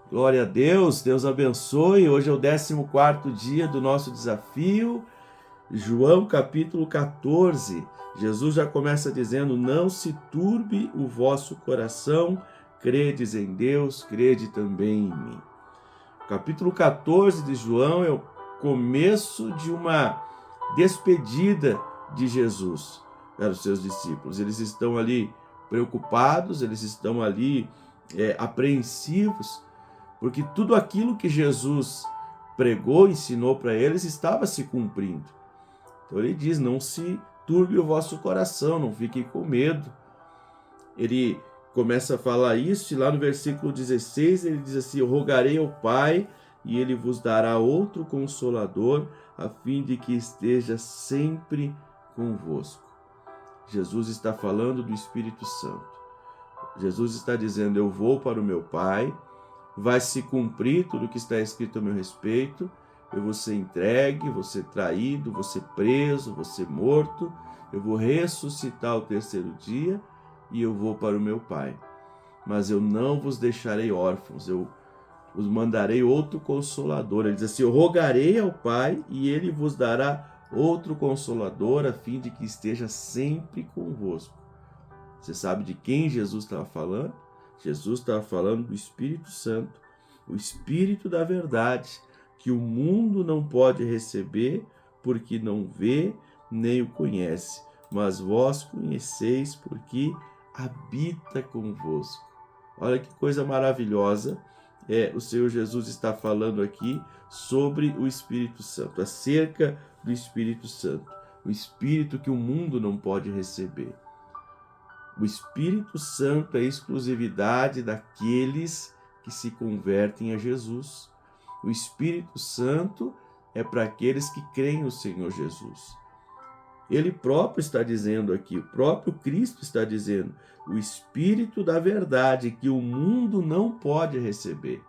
Glória a Deus, Deus abençoe. Hoje é o 14º dia do nosso desafio. João capítulo 14. Jesus já começa dizendo: não se turbe o vosso coração, credes em Deus, crede também em mim. O capítulo 14 de João é o começo de uma despedida de Jesus para os seus discípulos. Eles estão ali preocupados, eles estão ali apreensivos, porque tudo aquilo que Jesus pregou, ensinou para eles, estava se cumprindo. Então ele diz: não se turbe o vosso coração, não fiquem com medo. Ele começa a falar isso e lá no versículo 16 ele diz assim: eu rogarei ao Pai e ele vos dará outro Consolador, a fim de que esteja sempre convosco. Jesus está falando do Espírito Santo. Jesus está dizendo: eu vou para o meu Pai, vai se cumprir tudo o que está escrito a meu respeito, eu vou ser entregue, vou ser traído, vou ser preso, vou ser morto, eu vou ressuscitar ao terceiro dia e eu vou para o meu Pai. Mas eu não vos deixarei órfãos, eu vos mandarei outro Consolador. Ele diz assim: eu rogarei ao Pai e ele vos dará outro Consolador, a fim de que esteja sempre convosco. Você sabe de quem Jesus estava falando? Jesus estava falando do Espírito Santo, o Espírito da verdade, que o mundo não pode receber, porque não vê nem o conhece, mas vós conheceis, porque habita convosco. Olha que coisa maravilhosa. O Senhor Jesus está falando aqui sobre o Espírito Santo, acerca do Espírito Santo, o Espírito que o mundo não pode receber. O Espírito Santo é a exclusividade daqueles que se convertem a Jesus. O Espírito Santo é para aqueles que creem no Senhor Jesus. Ele próprio está dizendo aqui, o próprio Cristo está dizendo: o Espírito da verdade que o mundo não pode receber.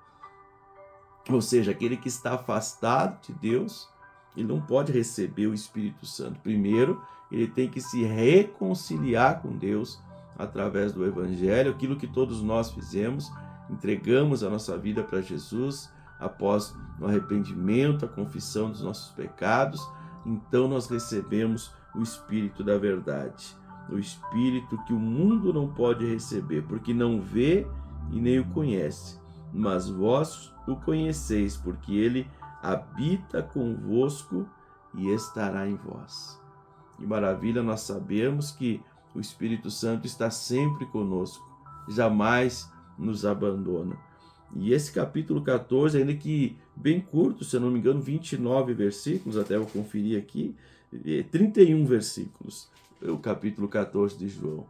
Ou seja, aquele que está afastado de Deus, ele não pode receber o Espírito Santo. Primeiro, ele tem que se reconciliar com Deus através do Evangelho, aquilo que todos nós fizemos, entregamos a nossa vida para Jesus após o arrependimento, a confissão dos nossos pecados. Então nós recebemos o Espírito da verdade, o Espírito que o mundo não pode receber, porque não vê e nem o conhece, mas vós o conheceis, porque ele habita convosco e estará em vós. Que maravilha, nós sabemos que o Espírito Santo está sempre conosco, jamais nos abandona. E esse capítulo 14, ainda que bem curto, se eu não me engano, 29 versículos, até vou conferir aqui, 31 versículos, o capítulo 14 de João.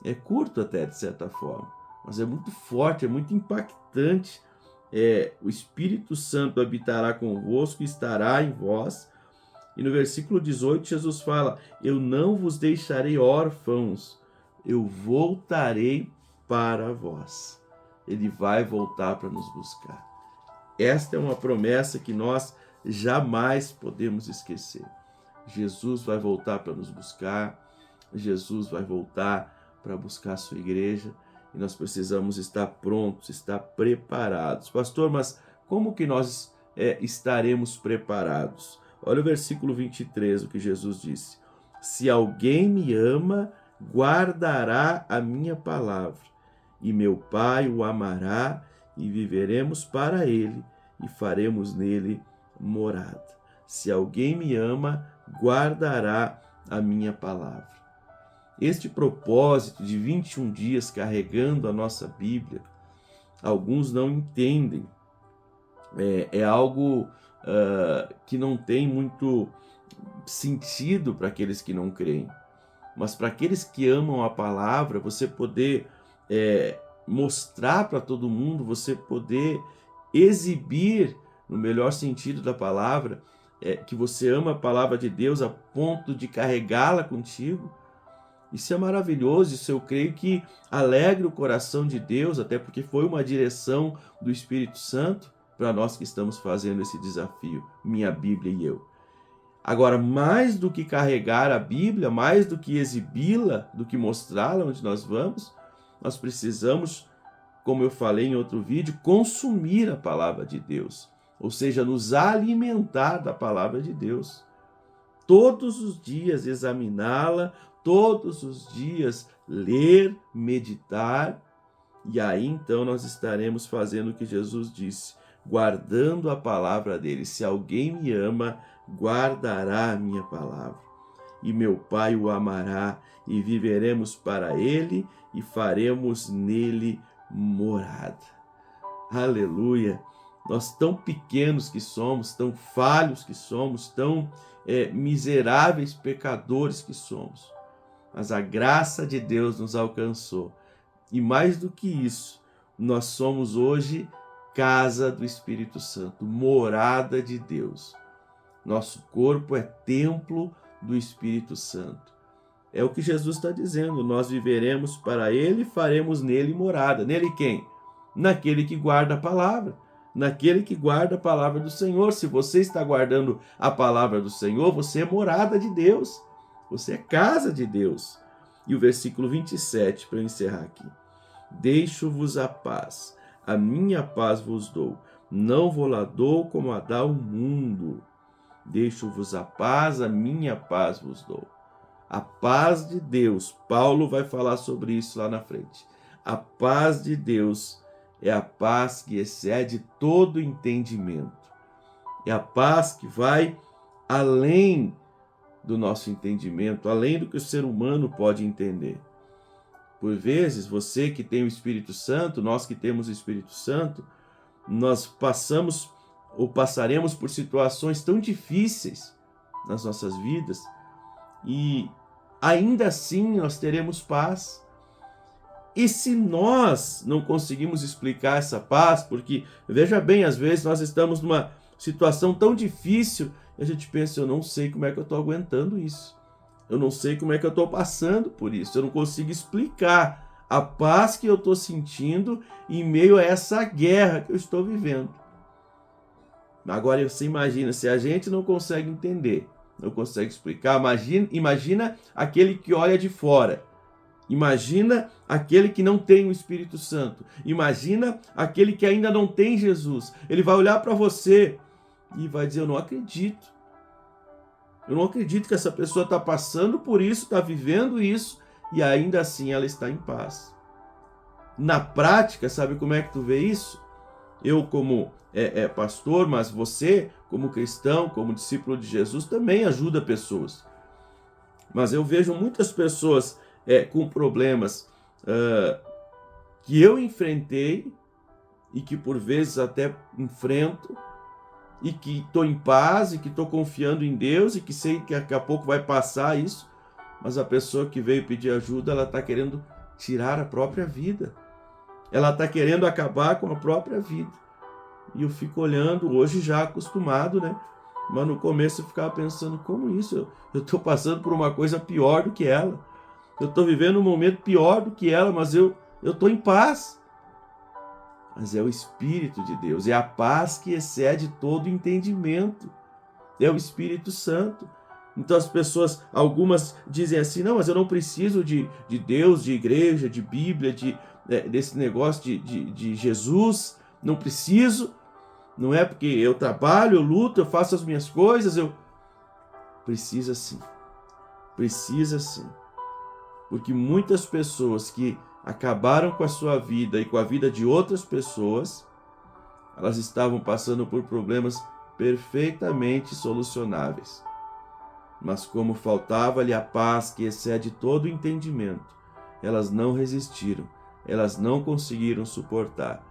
É curto até, de certa forma, mas é muito forte, é muito impactante. O Espírito Santo habitará convosco e estará em vós. E no versículo 18, Jesus fala: eu não vos deixarei órfãos, eu voltarei para vós. Ele vai voltar para nos buscar. Esta é uma promessa que nós jamais podemos esquecer. Jesus vai voltar para nos buscar, Jesus vai voltar para buscar a sua igreja, e nós precisamos estar prontos, estar preparados. Pastor, mas como que nós estaremos preparados? Olha o versículo 23, o que Jesus disse: se alguém me ama, guardará a minha palavra, e meu Pai o amará, e viveremos para ele, e faremos nele morada. Se alguém me ama, guardará a minha palavra. Este propósito de 21 dias carregando a nossa Bíblia, alguns não entendem. É algo que não tem muito sentido para aqueles que não creem. Mas para aqueles que amam a palavra, você poder mostrar para todo mundo, você poder exibir, no melhor sentido da palavra, que você ama a palavra de Deus a ponto de carregá-la contigo. Isso é maravilhoso, isso eu creio que alegra o coração de Deus, até porque foi uma direção do Espírito Santo para nós que estamos fazendo esse desafio, minha Bíblia e eu. Agora, mais do que carregar a Bíblia, mais do que exibi-la, do que mostrá-la onde nós vamos, nós precisamos como eu falei em outro vídeo, consumir a palavra de Deus, ou seja, nos alimentar da palavra de Deus. Todos os dias examiná-la, todos os dias ler, meditar, e aí então nós estaremos fazendo o que Jesus disse, guardando a palavra dele. Se alguém me ama, guardará a minha palavra. E meu Pai o amará, e viveremos para ele, e faremos nele morada. Aleluia! Nós tão pequenos que somos, tão falhos que somos, tão miseráveis pecadores que somos. Mas a graça de Deus nos alcançou. E mais do que isso, nós somos hoje casa do Espírito Santo, morada de Deus. Nosso corpo é templo do Espírito Santo. É o que Jesus está dizendo, nós viveremos para ele e faremos nele morada. Nele quem? Naquele que guarda a palavra, naquele que guarda a palavra do Senhor. Se você está guardando a palavra do Senhor, você é morada de Deus, você é casa de Deus. E o versículo 27, para eu encerrar aqui. Deixo-vos a paz, a minha paz vos dou, não vou lá dou como a dá o mundo. Deixo-vos a paz, a minha paz vos dou. A paz de Deus, Paulo vai falar sobre isso lá na frente. A paz de Deus é a paz que excede todo entendimento. É a paz que vai além do nosso entendimento, além do que o ser humano pode entender. Por vezes, você que tem o Espírito Santo, nós que temos o Espírito Santo, nós passamos ou passaremos por situações tão difíceis nas nossas vidas e ainda assim nós teremos paz. E se nós não conseguimos explicar essa paz, porque, veja bem, às vezes nós estamos numa situação tão difícil e a gente pensa, eu não sei como é que eu estou aguentando isso. Eu não sei como é que eu estou passando por isso. Eu não consigo explicar a paz que eu estou sentindo em meio a essa guerra que eu estou vivendo. Agora você imagina, se a gente não consegue entender, não consegue explicar, imagina aquele que olha de fora. Imagina aquele que não tem o Espírito Santo. Imagina aquele que ainda não tem Jesus. Ele vai olhar para você e vai dizer, eu não acredito. Eu não acredito que essa pessoa está passando por isso, está vivendo isso, e ainda assim ela está em paz. Na prática, sabe como é que tu vê isso? Eu como pastor, mas você como cristão, como discípulo de Jesus, também ajuda pessoas. Mas eu vejo muitas pessoas com problemas que eu enfrentei e que por vezes até enfrento, e que estou em paz, e que estou confiando em Deus, e que sei que daqui a pouco vai passar isso, mas a pessoa que veio pedir ajuda, ela está querendo tirar a própria vida. Ela está querendo acabar com a própria vida. E eu fico olhando, hoje já acostumado, né? Mas no começo eu ficava pensando, como isso? Eu estou passando por uma coisa pior do que ela. Eu estou vivendo um momento pior do que ela, mas eu estou em paz. Mas é o Espírito de Deus, é a paz que excede todo entendimento. É o Espírito Santo. Então as pessoas, algumas dizem assim, não, mas eu não preciso de Deus, de igreja, de Bíblia, desse negócio de Jesus, não preciso. Não é porque eu trabalho, eu luto, eu faço as minhas coisas, Precisa sim. Precisa sim. Porque muitas pessoas que acabaram com a sua vida e com a vida de outras pessoas, elas estavam passando por problemas perfeitamente solucionáveis. Mas como faltava-lhe a paz que excede todo o entendimento, elas não resistiram, elas não conseguiram suportar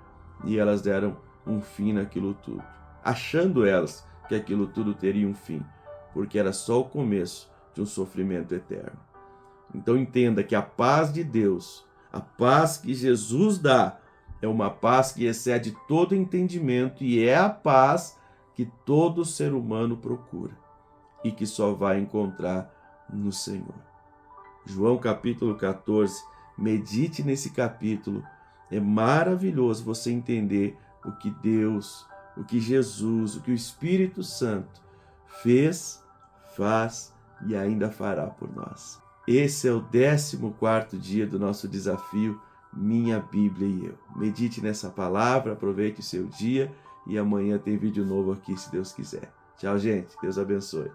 e elas deram um fim naquilo tudo, achando elas que aquilo tudo teria um fim, porque era só o começo de um sofrimento eterno. Então entenda que a paz de Deus, a paz que Jesus dá, é uma paz que excede todo entendimento e é a paz que todo ser humano procura e que só vai encontrar no Senhor. João capítulo 14, medite nesse capítulo. É maravilhoso você entender o que Deus, o que Jesus, o que o Espírito Santo fez, faz e ainda fará por nós. Esse é o 14º dia do nosso desafio minha Bíblia e eu. Medite nessa palavra, aproveite o seu dia e amanhã tem vídeo novo aqui, se Deus quiser. Tchau, gente. Deus abençoe.